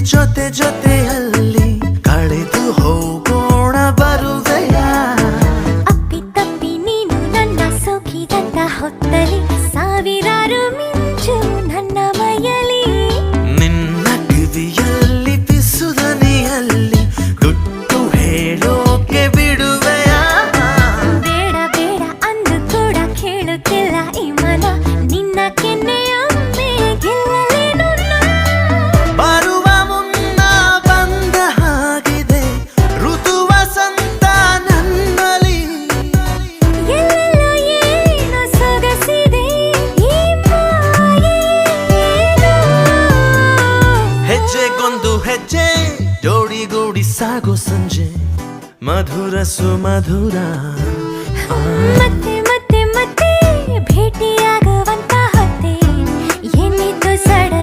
ಜೊತೆ ಜೊತೆಯಲ್ಲಿ ಕಳೆದು ಹೋಗೋಣ ಬರುವೆಯ ಅಪ್ಪಿ ತಪ್ಪಿ ನೀನು ನನ್ನ ಸೋಕಿದಂತ ಹೊತ್ತಲಿ ಸಾವಿರಾರು ಮಿಂಚು ನನ್ನ ಮೈಯಲಿ ನಿನ್ನ ಕಿವಿಯಲ್ಲಿ ಪಿಸುದನಿಯಲ್ಲಿ ಗುಟ್ಟು ಹೇಳೋಕೆ ಬಿಡುವೆಯ ಬೇಡ ಬೇಡ ಅಂದು ಕೂಡ ಕೇಳುತ್ತಿಲ್ಲ ಈ ಮನ ನಿನ್ನ ಕೆನ್ನೆಯೊಮ್ಮೆ ಗೆಲ್ಲಲೇನು ಬರುವ ಮುನ್ನ ಬಂದ ಹಾಗಿದೆ ಋತು ವಸಂತ ನನ್ನಲ್ಲಿ ಎಲ್ಲೆಲ್ಲೋ ಏನು ಸೊಗಸಿದೆ ಈ ಮಾಯೇನು ಹೆಜ್ಜೆಗೊಂದು ಹೆಜ್ಜೆ ಜೋಡಿಗೂಡಿ ಸಾಗೋ ಸಂಜೆ ಮಧುರ ಸುಮಧುರ ಮತ್ತೆ ಮತ್ತೆ ಮತ್ತೆ ಭೇಟಿ